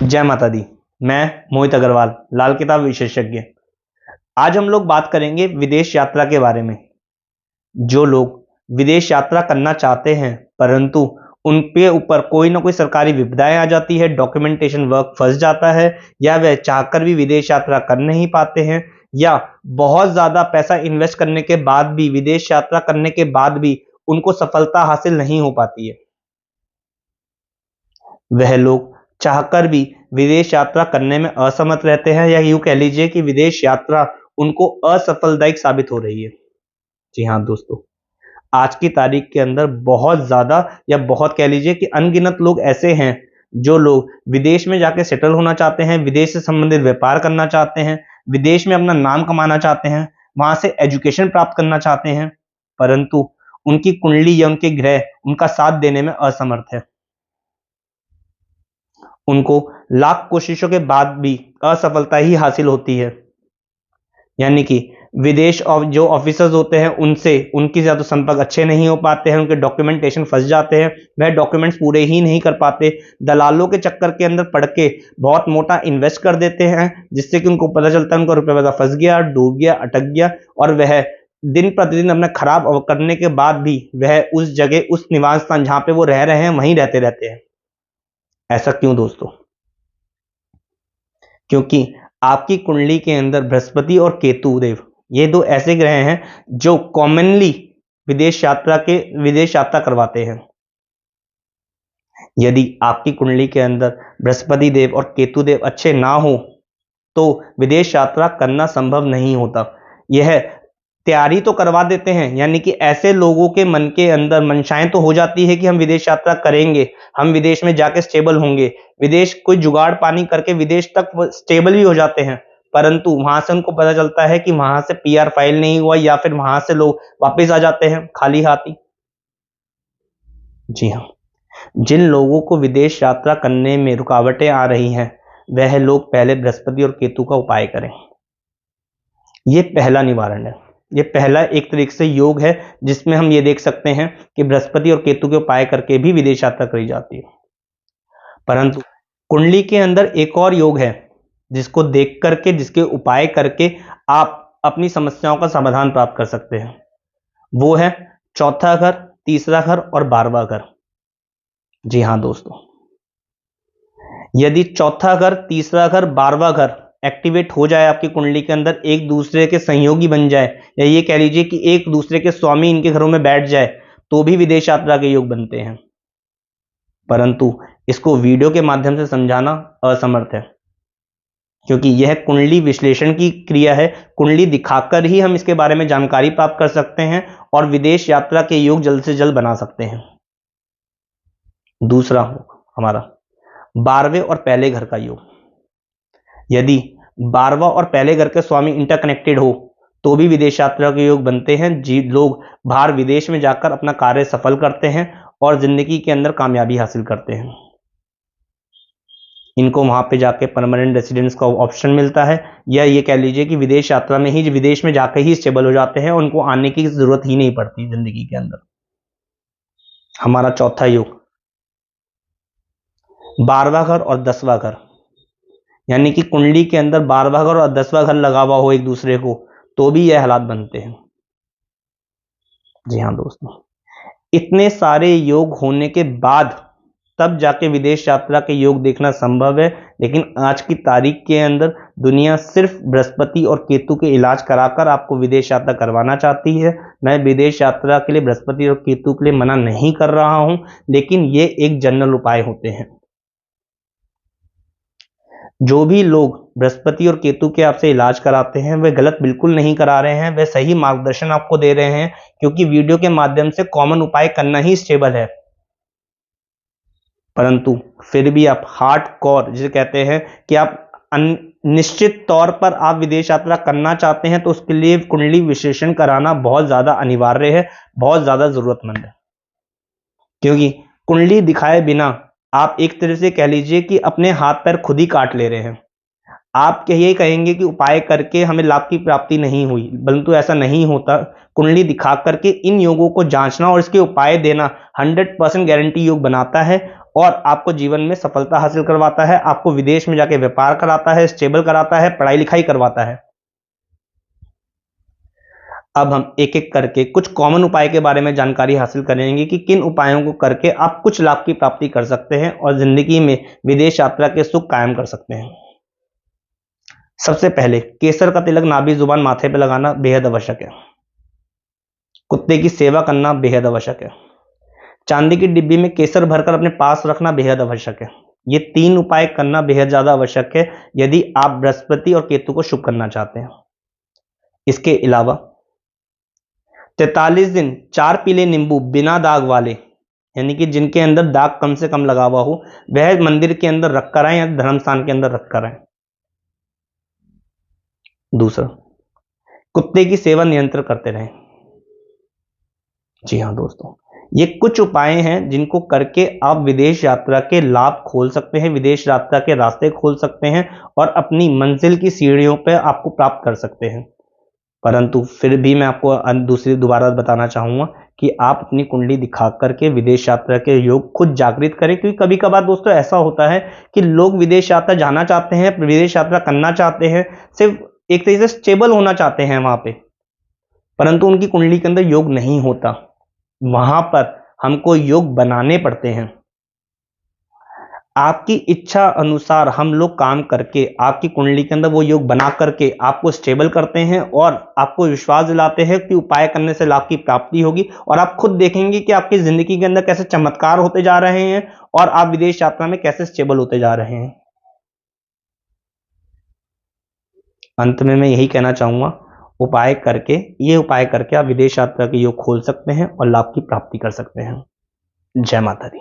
जय माता दी। मैं मोहित अग्रवाल, लाल किताब विशेषज्ञ। आज हम लोग बात करेंगे विदेश यात्रा के बारे में। जो लोग विदेश यात्रा करना चाहते हैं परंतु उनके ऊपर कोई ना कोई सरकारी विपदाएं आ जाती है, डॉक्यूमेंटेशन वर्क फंस जाता है, या वह चाहकर भी विदेश यात्रा कर नहीं पाते हैं, या बहुत ज्यादा पैसा इन्वेस्ट करने के बाद भी, विदेश यात्रा करने के बाद भी उनको सफलता हासिल नहीं हो पाती है। वह लोग चाहकर भी विदेश यात्रा करने में असमर्थ रहते हैं, या यूं कह लीजिए कि विदेश यात्रा उनको असफलदायक साबित हो रही है। जी हाँ दोस्तों, आज की तारीख के अंदर बहुत ज्यादा, या बहुत कह लीजिए कि अनगिनत लोग ऐसे हैं जो लोग विदेश में जाके सेटल होना चाहते हैं, विदेश से संबंधित व्यापार करना चाहते हैं, विदेश में अपना नाम कमाना चाहते हैं, वहां से एजुकेशन प्राप्त करना चाहते हैं, परंतु उनकी कुंडली या उनके ग्रह उनका साथ देने में असमर्थ है। उनको लाख कोशिशों के बाद भी असफलता ही हासिल होती है। यानी कि विदेश और जो ऑफिसर्स होते हैं उनसे उनकी ज्यादा संपर्क अच्छे नहीं हो पाते हैं, उनके डॉक्यूमेंटेशन फंस जाते हैं, वह डॉक्यूमेंट्स पूरे ही नहीं कर पाते, दलालों के चक्कर के अंदर पड़ के बहुत मोटा इन्वेस्ट कर देते हैं, जिससे कि उनको पता चलता है उनका रुपया पैसा फंस गया, डूब गया, अटक गया, और वह दिन प्रतिदिन अपना खराब करने के बाद भी वह उस जगह, उस निवास स्थान जहां पे वो रह रहे हैं वहीं रहते रहते हैं। ऐसा क्यों दोस्तों? क्योंकि आपकी कुंडली के अंदर बृहस्पति और केतु देव, ये दो ऐसे ग्रह हैं जो कॉमनली विदेश यात्रा करवाते हैं। यदि आपकी कुंडली के अंदर बृहस्पति देव और केतु देव अच्छे ना हो तो विदेश यात्रा करना संभव नहीं होता। यह तैयारी तो करवा देते हैं, यानी कि ऐसे लोगों के मन के अंदर मंशाएं तो हो जाती है कि हम विदेश यात्रा करेंगे, हम विदेश में जाके स्टेबल होंगे, विदेश कोई जुगाड़ पानी करके विदेश तक स्टेबल भी हो जाते हैं, परंतु वहां से उनको पता चलता है कि वहां से पीआर फाइल नहीं हुआ, या फिर वहां से लोग वापस आ जाते हैं खाली हाथी। जी हाँ, जिन लोगों को विदेश यात्रा करने में रुकावटें आ रही हैं वह लोग पहले बृहस्पति और केतु का उपाय करें। ये पहला निवारण है, ये पहला एक तरीके से योग है जिसमें हम ये देख सकते हैं कि बृहस्पति और केतु के उपाय करके भी विदेश यात्रा करी जाती है। परंतु कुंडली के अंदर एक और योग है जिसको देख करके, जिसके उपाय करके आप अपनी समस्याओं का समाधान प्राप्त कर सकते हैं। वो है चौथा घर, तीसरा घर और 12वां घर। जी हाँ दोस्तों, यदि चौथा घर, तीसरा घर, 12वां घर एक्टिवेट हो जाए आपकी कुंडली के अंदर, एक दूसरे के सहयोगी बन जाए, या ये कह लीजिए कि एक दूसरे के स्वामी इनके घरों में बैठ जाए, तो भी विदेश यात्रा के योग बनते हैं। परंतु इसको वीडियो के माध्यम से समझाना असमर्थ है, क्योंकि यह कुंडली विश्लेषण की क्रिया है। कुंडली दिखाकर ही हम इसके बारे में जानकारी प्राप्त कर सकते हैं और विदेश यात्रा के योग जल्द से जल्द बना सकते हैं। दूसरा हमारा 12वें और पहले घर का योग। यदि 12वां और पहले घर के स्वामी इंटरकनेक्टेड हो तो भी विदेश यात्रा के योग बनते हैं। जी लोग बाहर विदेश में जाकर अपना कार्य सफल करते हैं और जिंदगी के अंदर कामयाबी हासिल करते हैं। इनको वहां पे जाके परमानेंट रेसिडेंस का ऑप्शन मिलता है, या ये कह लीजिए कि विदेश यात्रा में ही, विदेश में जाकर ही स्टेबल हो जाते हैं, उनको आने की जरूरत ही नहीं पड़ती जिंदगी के अंदर। हमारा चौथा योग 12वां घर और 10वां घर, यानी कि कुंडली के अंदर 12वां घर और 10वां घर लगा हुआ हो एक दूसरे को, तो भी यह हालात बनते हैं। जी हाँ दोस्तों, इतने सारे योग होने के बाद तब जाके विदेश यात्रा के योग देखना संभव है। लेकिन आज की तारीख के अंदर दुनिया सिर्फ बृहस्पति और केतु के इलाज कराकर आपको विदेश यात्रा करवाना चाहती है। मैं विदेश यात्रा के लिए बृहस्पति और केतु के लिए मना नहीं कर रहा हूं, लेकिन ये एक जनरल उपाय होते हैं। जो भी लोग बृहस्पति और केतु के आपसे इलाज कराते हैं वे गलत बिल्कुल नहीं करा रहे हैं, वे सही मार्गदर्शन आपको दे रहे हैं, क्योंकि वीडियो के माध्यम से कॉमन उपाय करना ही स्टेबल है। परंतु फिर भी आप हार्ड कोर जिसे कहते हैं कि आप निश्चित तौर पर आप विदेश यात्रा करना चाहते हैं, तो उसके लिए कुंडली विश्लेषण कराना बहुत ज्यादा अनिवार्य है, बहुत ज्यादा जरूरतमंद है। क्योंकि कुंडली दिखाए बिना आप एक तरह से कह लीजिए कि अपने हाथ पैर खुद ही काट ले रहे हैं। आप यही कहेंगे कि उपाय करके हमें लाभ की प्राप्ति नहीं हुई, परंतु ऐसा नहीं होता। कुंडली दिखा करके इन योगों को जांचना और इसके उपाय देना 100% गारंटी योग बनाता है। और आपको जीवन में सफलता हासिल करवाता है, आपको विदेश में जाके व्यापार कराता है, स्टेबल कराता है, पढ़ाई लिखाई करवाता है। अब हम एक एक करके कुछ कॉमन उपाय के बारे में जानकारी हासिल करेंगे कि किन उपायों को करके आप कुछ लाभ की प्राप्ति कर सकते हैं और जिंदगी में विदेश यात्रा के सुख कायम कर सकते हैं। सबसे पहले केसर का तिलक नाभि जुबान माथे पर लगाना बेहद आवश्यक है। कुत्ते की सेवा करना बेहद आवश्यक है। चांदी की डिब्बी में केसर भरकर अपने पास रखना बेहद आवश्यक है। ये 3 उपाय करना बेहद ज्यादा आवश्यक है यदि आप बृहस्पति और केतु को शुभ करना चाहते हैं। इसके अलावा 43 दिन 4 पीले नींबू बिना दाग वाले, यानी कि जिनके अंदर दाग कम से कम लगा हुआ हो, वह मंदिर के अंदर रखकर आए या धर्म स्थान के अंदर रखकर आए। दूसरा, कुत्ते की सेवा निरंतर करते रहें। जी हाँ दोस्तों, ये कुछ उपाय हैं जिनको करके आप विदेश यात्रा के लाभ खोल सकते हैं, विदेश यात्रा के रास्ते खोल सकते हैं और अपनी मंजिल की सीढ़ियों पर आपको प्राप्त कर सकते हैं। परंतु फिर भी मैं आपको दोबारा बताना चाहूंगा कि आप अपनी कुंडली दिखा करके विदेश यात्रा के योग खुद जागृत करें, क्योंकि कभी कभार दोस्तों ऐसा होता है कि लोग विदेश यात्रा जाना चाहते हैं, विदेश यात्रा करना चाहते हैं, सिर्फ एक तरीके से स्टेबल होना चाहते हैं वहां पे, परंतु उनकी कुंडली के अंदर योग नहीं होता। वहां पर हमको योग बनाने पड़ते हैं। आपकी इच्छा अनुसार हम लोग काम करके आपकी कुंडली के अंदर वो योग बना करके आपको स्टेबल करते हैं और आपको विश्वास दिलाते हैं कि उपाय करने से लाभ की प्राप्ति होगी और आप खुद देखेंगे कि आपकी जिंदगी के अंदर कैसे चमत्कार होते जा रहे हैं और आप विदेश यात्रा में कैसे स्टेबल होते जा रहे हैं। अंत में मैं यही कहना चाहूंगा, ये उपाय करके आप विदेश यात्रा के योग खोल सकते हैं और लाभ की प्राप्ति कर सकते हैं। जय माता दी।